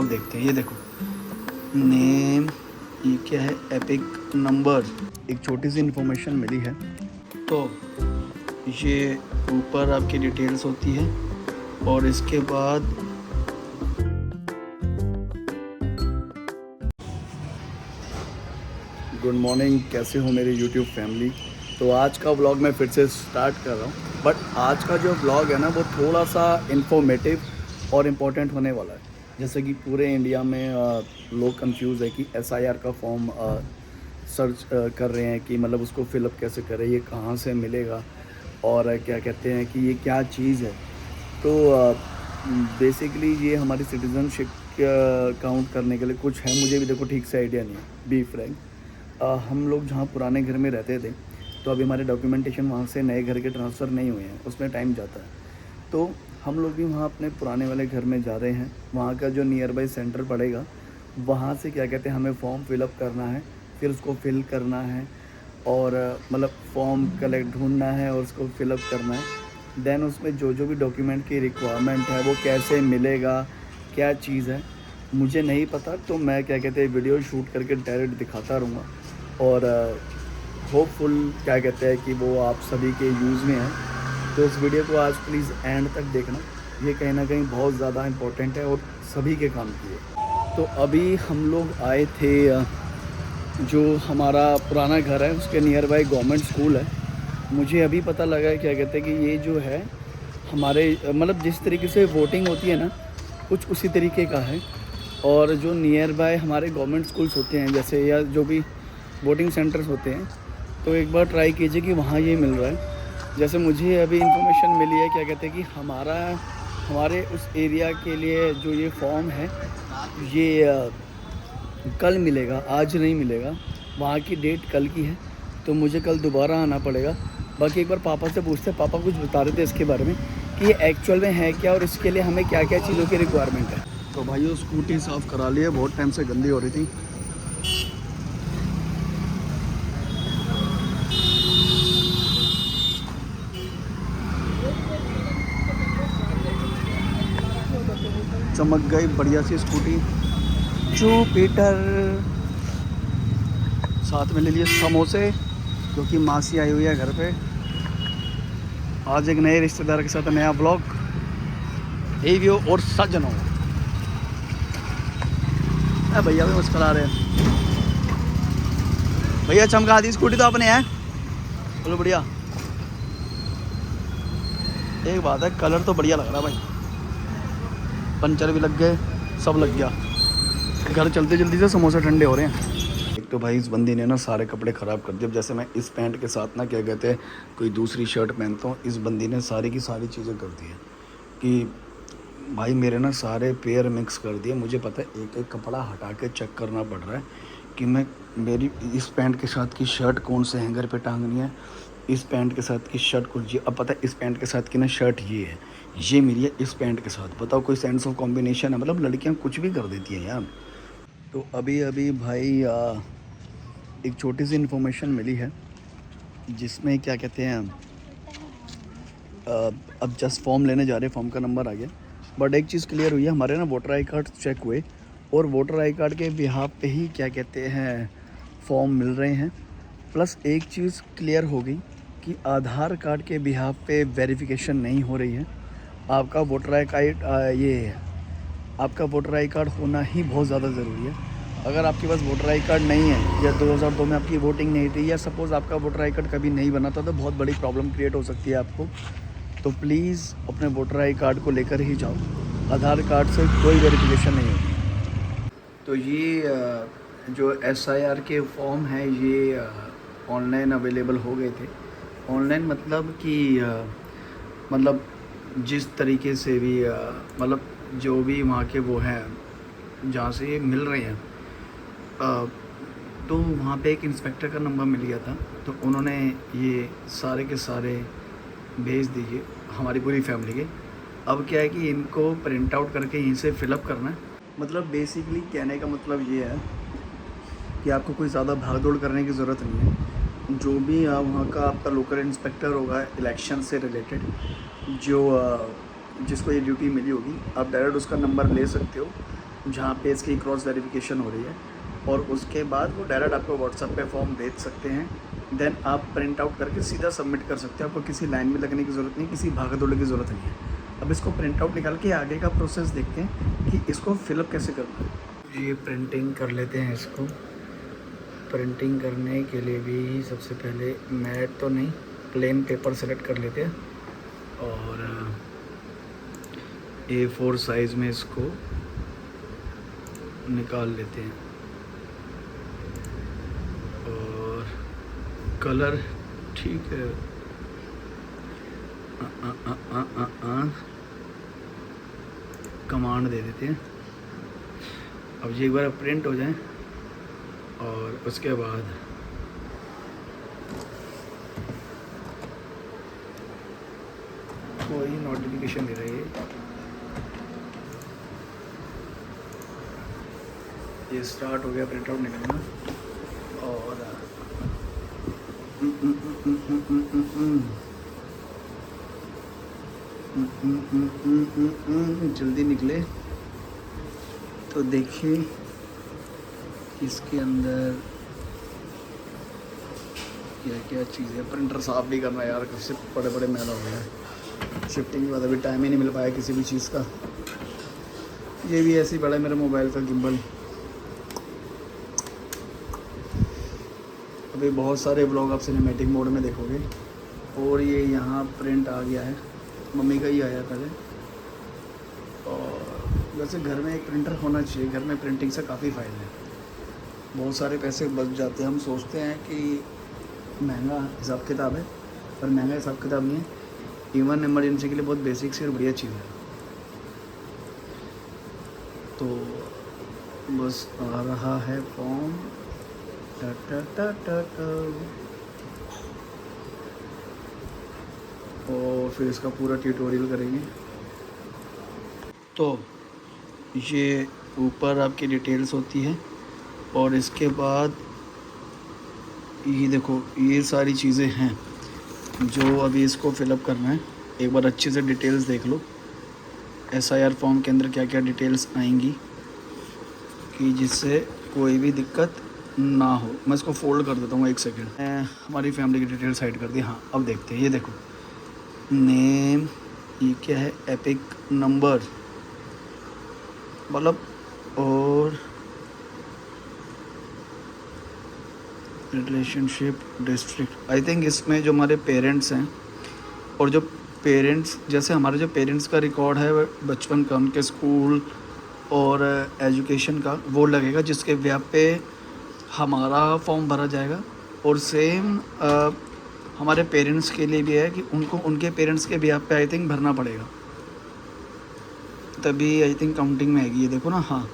अब देखते हैं, ये देखो नेम, ये क्या है, एपिक नंबर, एक छोटी सी इन्फॉर्मेशन मिली है। तो ये ऊपर आपकी डिटेल्स होती है और इसके बाद गुड मॉर्निंग, कैसे हो मेरी यूट्यूब फैमिली। तो आज का व्लॉग मैं फिर से स्टार्ट कर रहा हूँ, बट आज का जो व्लॉग है ना वो थोड़ा सा इन्फॉर्मेटिव और इम्पोर्टेंट होने वाला है। जैसे कि पूरे इंडिया में लोग कंफ्यूज है कि SIR का फॉर्म सर्च कर रहे हैं कि मतलब उसको फिलअप कैसे करें, ये कहाँ से मिलेगा और क्या कहते हैं कि ये क्या चीज़ है। तो बेसिकली ये हमारी सिटीज़नशिप काउंट करने के लिए कुछ है, मुझे भी देखो ठीक से आइडिया नहीं है, बी फ्रैंक। हम लोग जहाँ पुराने घर में रहते थे तो अभी हमारे डॉक्यूमेंटेशन वहाँ से नए घर के ट्रांसफ़र नहीं हुए हैं, उसमें टाइम जाता है। तो हम लोग भी वहाँ अपने पुराने वाले घर में जा रहे हैं। वहाँ का जो नियर बाई सेंटर पड़ेगा वहाँ से क्या कहते हैं हमें फॉर्म फिलअप करना है, फिर उसको फिल करना है और मतलब फॉर्म कलेक्ट ढूंढना है और उसको फिलअप करना है। देन उसमें जो जो भी डॉक्यूमेंट की रिक्वायरमेंट है वो कैसे मिलेगा, क्या चीज़ है मुझे नहीं पता। तो मैं क्या कहते हैं वीडियो शूट करके डायरेक्ट दिखाता रहूँगा और होपफुल क्या कहते हैं कि वो आप सभी के यूज़ में है। तो इस वीडियो को आज प्लीज़ एंड तक देखना, ये कहीं ना कहीं बहुत ज़्यादा इम्पोर्टेंट है और सभी के काम की है। तो अभी हम लोग आए थे, जो हमारा पुराना घर है उसके नियर बाई गवर्नमेंट स्कूल है। मुझे अभी पता लगा है क्या कहते हैं कि ये जो है हमारे मतलब जिस तरीके से वोटिंग होती है ना कुछ उसी तरीके का है। और जो नियर बाय हमारे गवर्नमेंट स्कूल्स होते हैं जैसे या जो भी वोटिंग सेंटर्स होते हैं, तो एक बार ट्राई कीजिए कि वहाँ ये मिल रहा है। जैसे मुझे अभी इन्फॉर्मेशन मिली है क्या कहते हैं कि हमारे उस एरिया के लिए जो ये फॉर्म है ये कल मिलेगा, आज नहीं मिलेगा। वहाँ की डेट कल की है, तो मुझे कल दोबारा आना पड़ेगा। बाकी एक बार पापा से पूछते, पापा कुछ बता रहे थे इसके बारे में कि ये एक्चुअल में है क्या और इसके लिए हमें क्या क्या चीज़ों की रिक्वायरमेंट है। तो भाइयों स्कूटी साफ़ करा ली है, बहुत टाइम से गंदी हो रही थी। चमक गई बढ़िया सी स्कूटी। जुपिटर, साथ में ले लिए समोसे क्योंकि मासी आई हुई है घर पे। आज एक नए रिश्तेदार के साथ नया ब्लॉग। हे व्यू और सज्जनों, भैया भी मुस्कुरा रहे हैं। भैया चमका दी स्कूटी तो आपने है, चलो बढ़िया। एक बात है, कलर तो बढ़िया लग रहा भाई, पंचर भी लग गए, सब लग गया। घर चलते जल्दी से, समोसे ठंडे हो रहे हैं। एक तो भाई इस बंदी ने ना सारे कपड़े ख़राब कर दिए। अब जैसे मैं इस पैंट के साथ ना क्या कहते हैं कोई दूसरी शर्ट पहनता हूँ, इस बंदी ने सारी की सारी चीज़ें कर दी है कि भाई मेरे ना सारे पेयर मिक्स कर दिए। मुझे पता है एक एक कपड़ा हटा के चेक करना पड़ रहा है कि मैं मेरी इस पैंट के साथ की शर्ट कौन से हैंगर पे टांगनी है, इस पैंट के साथ की शर्ट कौन सी। अब पता है इस पैंट के साथ की ना शर्ट ये है, ये मेरी है इस पैंट के साथ। बताओ कोई सेंस ऑफ कॉम्बिनेशन है? मतलब लड़कियां कुछ भी कर देती हैं यार। तो अभी अभी भाई एक छोटी सी इन्फॉर्मेशन मिली है जिसमें क्या कहते हैं अब जस्ट फॉर्म लेने जा रहे हैं, फॉर्म का नंबर आ गया। बट एक चीज़ क्लियर हुई है, हमारे ना वोटर आई कार्ड चेक हुए और वोटर आई कार्ड के बिहाफ पे ही क्या कहते हैं फॉर्म मिल रहे हैं। प्लस एक चीज़ क्लियर हो गई कि आधार कार्ड के बिहाफ पे वेरिफिकेशन नहीं हो रही है। आपका वोटर आई कार्ड आपका वोटर आई कार्ड होना ही बहुत ज़्यादा ज़रूरी है। अगर आपके पास वोटर आई कार्ड नहीं है या 2002 में आपकी वोटिंग नहीं थी या सपोज़ आपका वोटर आई कार्ड कभी नहीं बना था, तो बहुत बड़ी प्रॉब्लम क्रिएट हो सकती है आपको। तो प्लीज़ अपने वोटर आई कार्ड को लेकर ही जाओ, आधार कार्ड से कोई वेरिफिकेशन नहीं होती। तो ये जो SIR के फॉर्म हैं ये ऑनलाइन अवेलेबल हो गए थे। ऑनलाइन मतलब कि मतलब जिस तरीके से भी मतलब जो भी वहाँ के वो हैं जहाँ से ये मिल रहे हैं, तो वहाँ पे एक इंस्पेक्टर का नंबर मिल गया था। तो उन्होंने ये सारे के सारे भेज दिए हमारी पूरी फैमिली के। अब क्या है कि इनको प्रिंट आउट करके यहीं से फिलअप करना है। मतलब बेसिकली कहने का मतलब ये है कि आपको कोई ज़्यादा भाग दौड़ करने की ज़रूरत नहीं है। जो भी वहाँ का आपका लोकल इंस्पेक्टर होगा इलेक्शन से रिलेटेड, जो जिसको ये ड्यूटी मिली होगी, आप डायरेक्ट उसका नंबर ले सकते हो जहाँ पे इसकी क्रॉस वेरिफिकेशन हो रही है, और उसके बाद वो डायरेक्ट आपको व्हाट्सएप पे फॉर्म भेज सकते हैं। देन आप प्रिंट आउट करके सीधा सबमिट कर सकते हैं। आपको किसी लाइन में लगने की ज़रूरत नहीं, किसी भाग दौड़ की ज़रूरत नहीं है। अब इसको प्रिंट आउट निकाल के आगे का प्रोसेस देखते हैं कि इसको फिलअप कैसे करना है। ये प्रिंटिंग कर लेते हैं। इसको प्रिंटिंग करने के लिए भी सबसे पहले मैट तो नहीं, प्लेन पेपर सेलेक्ट कर लेते हैं और A4 साइज़ में इसको निकाल लेते हैं। और कलर ठीक है, कमांड दे देते हैं। अब ये एक बार प्रिंट हो जाए और उसके बाद कोई नोटिफिकेशन दे रही है। ये स्टार्ट हो गया प्रिंट आउट निकलना। और जल्दी निकले तो देखिए इसके अंदर क्या क्या चीज़ है। प्रिंटर साफ भी करना यार, कैसे बड़े बड़े मैला हो गया है। शिफ्टिंग के बाद अभी टाइम ही नहीं मिल पाया किसी भी चीज़ का। ये भी ऐसे ही बड़ा है मेरा मोबाइल का गिम्बल। अभी बहुत सारे ब्लॉग आप सिनेमैटिक मोड में देखोगे। और ये यहाँ प्रिंट आ गया है, मम्मी का ही आया पहले। और वैसे घर में एक प्रिंटर होना चाहिए, घर में प्रिंटिंग से काफ़ी फ़ायदे हैं, बहुत सारे पैसे बच जाते हैं। हम सोचते हैं कि महंगा हिसाब किताब है, पर महंगा हिसाब किताब नहीं है। इवन इमरजेंसी के लिए बहुत बेसिक सी और बढ़िया चीज़ है। तो बस आ रहा है फॉर्म। और फिर इसका पूरा ट्यूटोरियल करेंगे। तो ये ऊपर आपकी डिटेल्स होती है और इसके बाद ये देखो ये सारी चीज़ें हैं जो अभी इसको फिलअप करना है। एक बार अच्छे से डिटेल्स देख लो। SIR फॉर्म के अंदर क्या क्या डिटेल्स आएंगी कि जिससे कोई भी दिक्कत ना हो। मैं इसको फोल्ड कर देता हूँ, एक सेकेंड। हमारी फैमिली की डिटेल्स हाइड कर दी। हाँ अब देखते हैं। ये देखो नेम, ये क्या है, एपिक नंबर मतलब, और रिलेशनशिप डिस्ट्रिक्ट। आई थिंक इसमें जो हमारे पेरेंट्स हैं और जो पेरेंट्स, जैसे हमारे जो पेरेंट्स का रिकॉर्ड है बचपन का, उनके स्कूल और एजुकेशन का, वो लगेगा जिसके ब्याह पे हमारा फॉर्म भरा जाएगा। और सेम हमारे पेरेंट्स के लिए भी है कि उनको उनके पेरेंट्स के ब्याह पे आई थिंक भरना पड़ेगा, तभी आई थिंक काउंटिंग में आएगी। ये देखो ना, हाँ,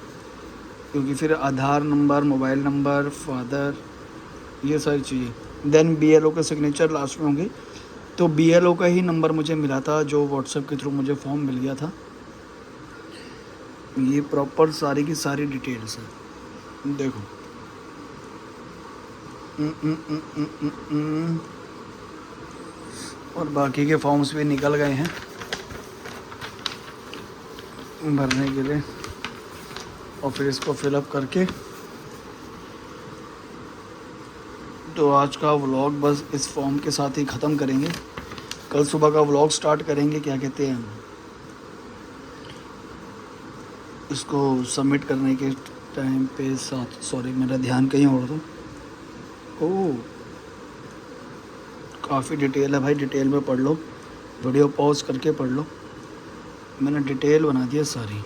क्योंकि फिर आधार नंबर, मोबाइल नंबर, फादर, ये सारी चीज़ें। देन BLO के सिग्नेचर लास्ट में होंगे। तो BLO का ही नंबर मुझे मिला था जो व्हाट्सएप के थ्रू मुझे फॉर्म मिल गया था। ये प्रॉपर सारी की सारी डिटेल्स है, देखो। और बाकी के फॉर्म्स भी निकल गए हैं भरने के लिए। और फिर इसको फिलअप करके तो आज का व्लॉग बस इस फॉर्म के साथ ही ख़त्म करेंगे। कल सुबह का व्लॉग स्टार्ट करेंगे, क्या कहते हैं, इसको सबमिट करने के टाइम पे साथ। सॉरी मेरा ध्यान कहीं और था। ओह काफ़ी डिटेल है भाई, डिटेल में पढ़ लो, वीडियो पॉज करके पढ़ लो। मैंने डिटेल बना दिया सारी।